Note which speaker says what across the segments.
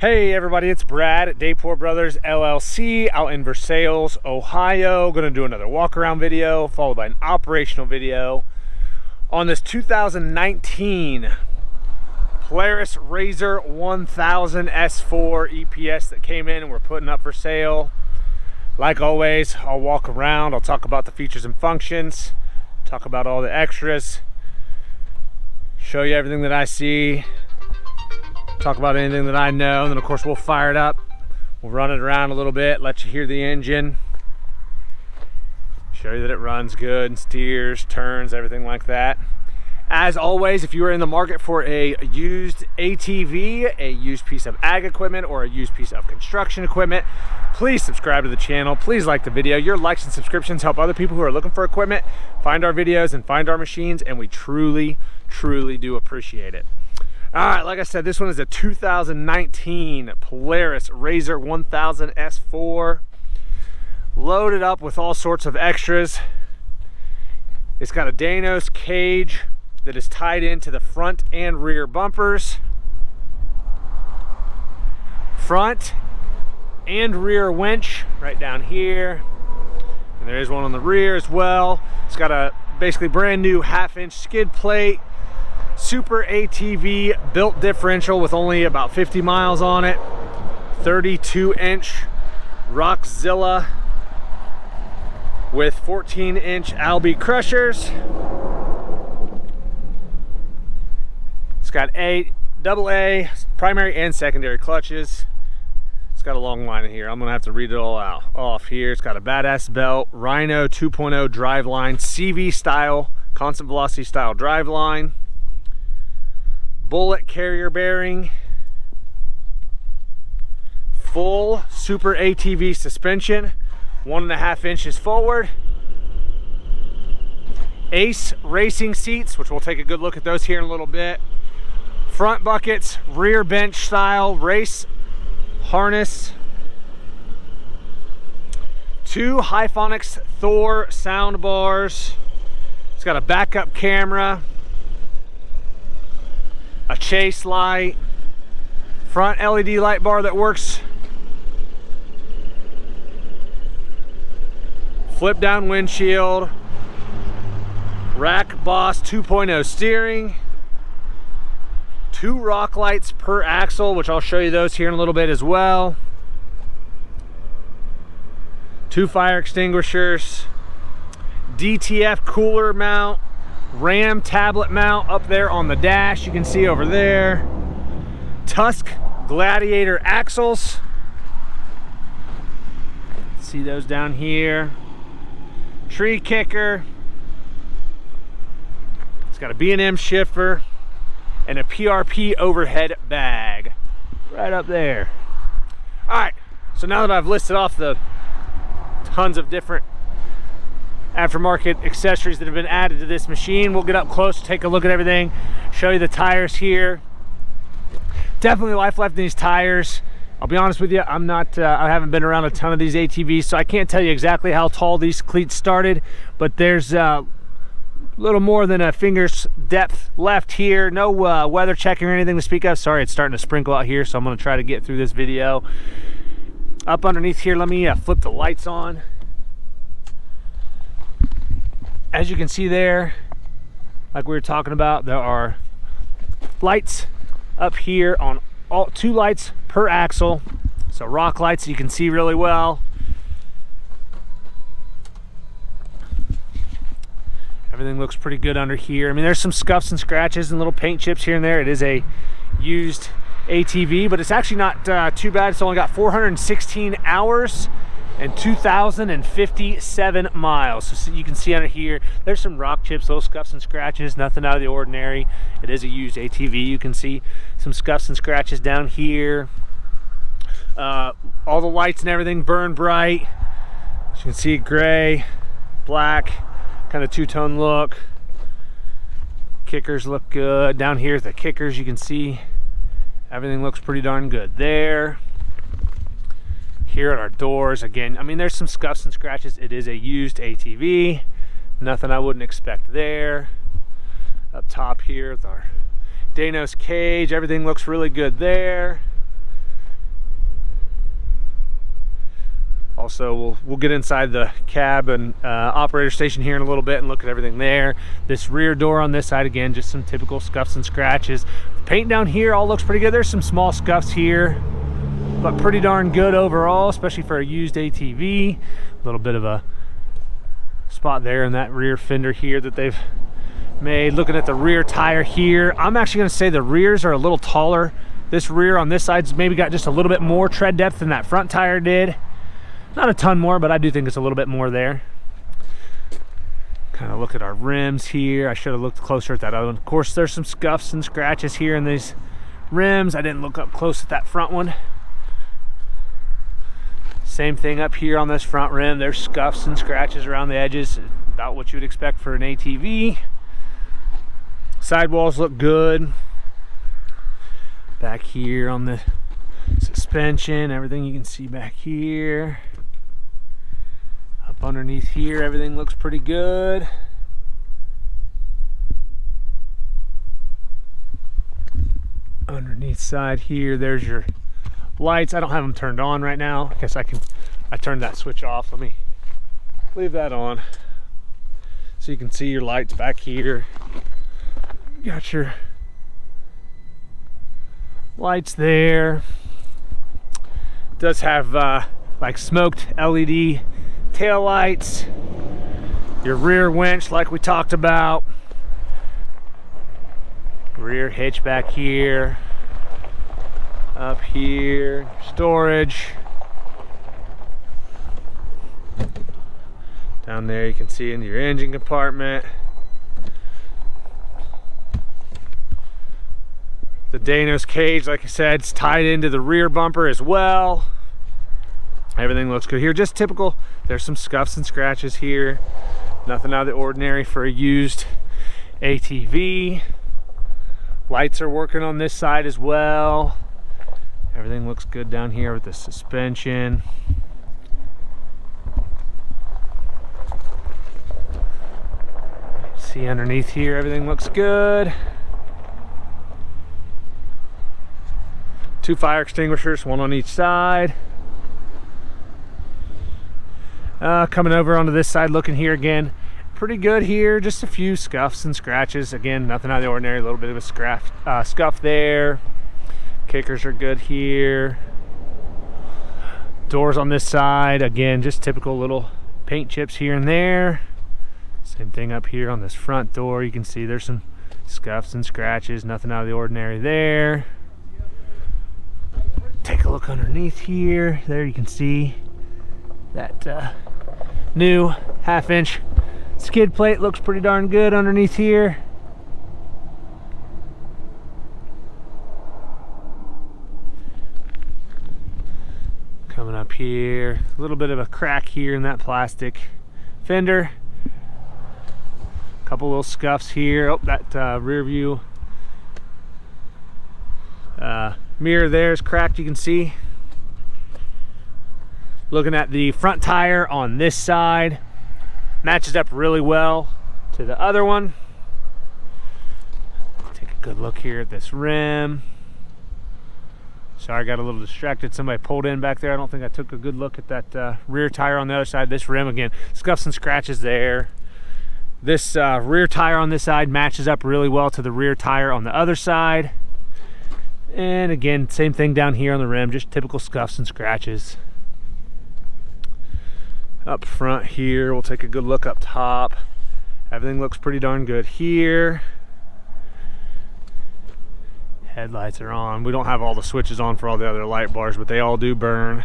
Speaker 1: Hey everybody, it's Brad at Dayport Brothers LLC out in Versailles, Ohio. Gonna do another walk around video followed by an operational video on this 2019 Polaris RZR1000 S4 EPS that came in and we're putting up for sale. Like always, I'll walk around, I'll talk about the features and functions, talk about all the extras, show you everything that I see, talk about anything that I know, and then of course we'll fire it up, we'll run it around a little bit, let you hear the engine, show you that it runs good and steers, turns, everything like that. As always, if you are in the market for a used ATV, a used piece of ag equipment, or a used piece of construction equipment, please subscribe to the channel, please like the video. Your likes and subscriptions help other people who are looking for equipment find our videos and find our machines, and we truly do appreciate it. All right, like I said, this one is a 2019 Polaris RZR1000 S4, loaded up with all sorts of extras. It's got a Danos cage that is tied into the front and rear bumpers, front and rear winch right down here, and there is one on the rear as well. It's got a basically brand new 1/2-inch skid plate, super ATV built differential with only about 50 miles on it, 32-inch Roxxzilla with 14-inch Albi crushers. It's got AA primary and secondary clutches. It's got a long line in here. I'm gonna have to read it all out off here. It's got a badass belt, Rhino 2.0 driveline, CV style, constant velocity style driveline, bullet carrier bearing, full super ATV suspension, 1.5 inches forward, Ace racing seats, which we'll take a good look at those here in a little bit, front buckets, rear bench style race harness, 2 Hifonics Thor sound bars. It's got a backup camera, a chase light, front LED light bar that works, flip down windshield, Rack Boss 2.0 steering, 2 rock lights per axle, which I'll show you those here in a little bit as well, 2 fire extinguishers, DTF Cooler Mount, Ram tablet mount up there on the dash, you can see over there, Tusk Gladiator axles, see those down here, tree kicker, it's got a B&M Shifter and a PRP Overhead Bag right up there. All right, so now that I've listed off the tons of different aftermarket accessories that have been added to this machine, we'll get up close, take a look at everything, show you the tires here. Definitely life left in these tires. I'll be honest with you, I haven't been around a ton of these ATVs, so I can't tell you exactly how tall these cleats started, but there's a little more than a finger's depth left here. No weather checking or anything to speak of. Sorry, it's starting to sprinkle out here, so I'm going to try to get through this video. Up underneath here, let me flip the lights on. As you can see there, like we were talking about, there are lights up here on all 2 lights per axle, so rock lights you can see really well. Everything looks pretty good under here. I mean, there's some scuffs and scratches and little paint chips here and there. It is a used ATV, but it's actually not too bad. It's only got 416 hours and 2,057 miles. So you can see under here, there's some rock chips, little scuffs and scratches, nothing out of the ordinary. It is a used ATV. You can see some scuffs and scratches down here. All the lights and everything burn bright. As you can see, gray, black, kind of two-tone look. Kickers look good. Down here at the kickers, you can see everything looks pretty darn good there. Here at our doors, again, I mean, there's some scuffs and scratches. It is a used ATV. Nothing I wouldn't expect there. Up top here with our Danos cage, everything looks really good there. Also, we'll get inside the cab and operator station here in a little bit and look at everything there. This rear door on this side, again, just some typical scuffs and scratches. The paint down here all looks pretty good. There's some small scuffs here, but pretty darn good overall, especially for a used ATV. A little bit of a spot there in that rear fender here that they've made. Looking at the rear tire here, I'm actually going to say the rears are a little taller. This rear on this side's maybe got just a little bit more tread depth than that front tire did. Not a ton more, but I do think it's a little bit more there. Kind of look at our rims here. I should have looked closer at that other one. Of course, there's some scuffs and scratches here in these rims. I didn't look up close at that front one. Same thing up here on this front rim. There's scuffs and scratches around the edges, about what you would expect for an ATV. Sidewalls look good. Back here on the suspension, everything you can see back here. Up underneath here, everything looks pretty good. Underneath side here, there's your lights. I don't have them turned on right now. I guess I turned that switch off. Let me leave that on so you can see your lights back here. You got your lights there. Does have like smoked LED tail lights. Your rear winch like we talked about. Rear hitch back here. Up here, storage. Down there you can see into your engine compartment. The Danos cage, like I said, is tied into the rear bumper as well. Everything looks good here. Just typical. There's some scuffs and scratches here. Nothing out of the ordinary for a used ATV. Lights are working on this side as well. Everything looks good down here with the suspension. See underneath here, everything looks good. 2 fire extinguishers, 1 on each side. Coming over onto this side, looking here again, pretty good here. Just a few scuffs and scratches. Again, nothing out of the ordinary. A little bit of a scuff there. Kickers are good here. Doors on this side, again, just typical little paint chips here and there. Same thing up here on this front door. You can see there's some scuffs and scratches. Nothing out of the ordinary there. Take a look underneath here. There you can see that new 1/2-inch skid plate looks pretty darn good underneath here. Coming up here, a little bit of a crack here in that plastic fender. A couple little scuffs here. Oh, that rear view mirror there is cracked, you can see. Looking at the front tire on this side, matches up really well to the other one. Take a good look here at this rim. Sorry, I got a little distracted. Somebody pulled in back there. I don't think I took a good look at that rear tire on the other side. This rim, again, scuffs and scratches there. This rear tire on this side matches up really well to the rear tire on the other side. And again, same thing down here on the rim, just typical scuffs and scratches. Up front here, we'll take a good look up top. Everything looks pretty darn good here. Headlights are on. We don't have all the switches on for all the other light bars, but they all do burn.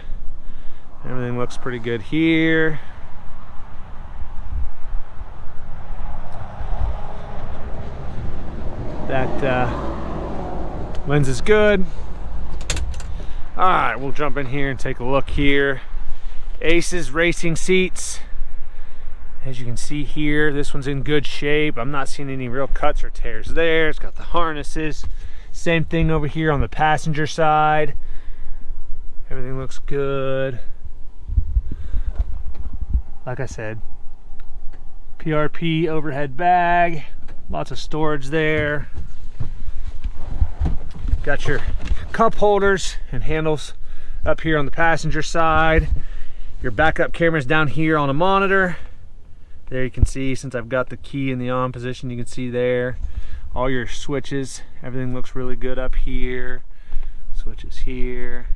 Speaker 1: Everything looks pretty good here. That lens is good. All right, we'll jump in here and take a look here. Aces racing seats. As you can see here, this one's in good shape. I'm not seeing any real cuts or tears there. It's got the harnesses. Same thing over here on the passenger side. Everything looks good. Like I said, PRP overhead bag. Lots of storage there. Got your cup holders and handles up here on the passenger side. Your backup camera's down here on a monitor. There you can see, since I've got the key in the on position, you can see there all your switches. Everything looks really good up here. Switches here.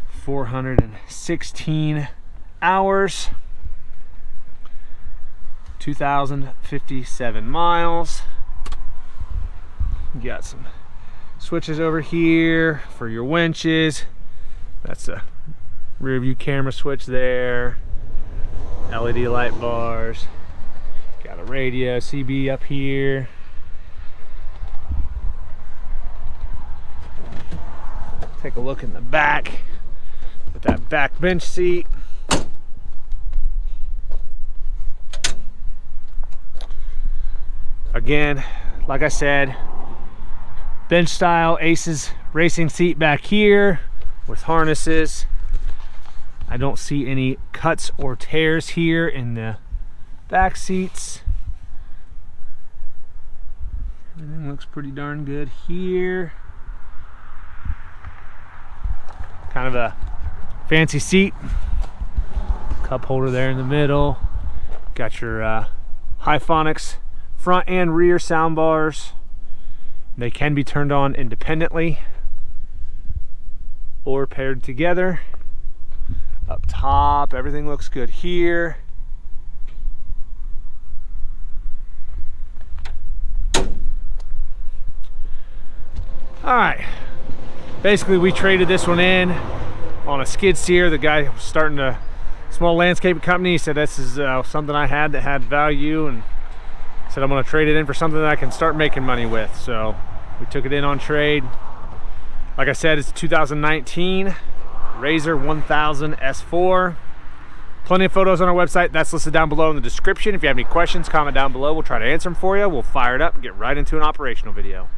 Speaker 1: 416 hours. 2,057 miles. You got some switches over here for your winches. That's a rear view camera switch there. LED light bars. Got a radio, CB up here. Take a look in the back with that back bench seat. Again, like I said, bench style Aces racing seat back here with harnesses. I don't see any cuts or tears here in the back seats. Everything looks pretty darn good here. Kind of a fancy seat. Cup holder there in the middle. Got your Hifonics front and rear sound bars. They can be turned on independently or paired together. Up top, everything looks good here. All right, basically we traded this one in on a skid steer. The guy was starting a small landscaping company. He said this is something I had that had value, and said I'm going to trade it in for something that I can start making money with. So we took it in on trade. Like I said, it's a 2019 RZR1000 S4. Plenty of photos on our website. That's listed down below in the description. If you have any questions, comment down below. We'll try to answer them for you. We'll fire it up and get right into an operational video.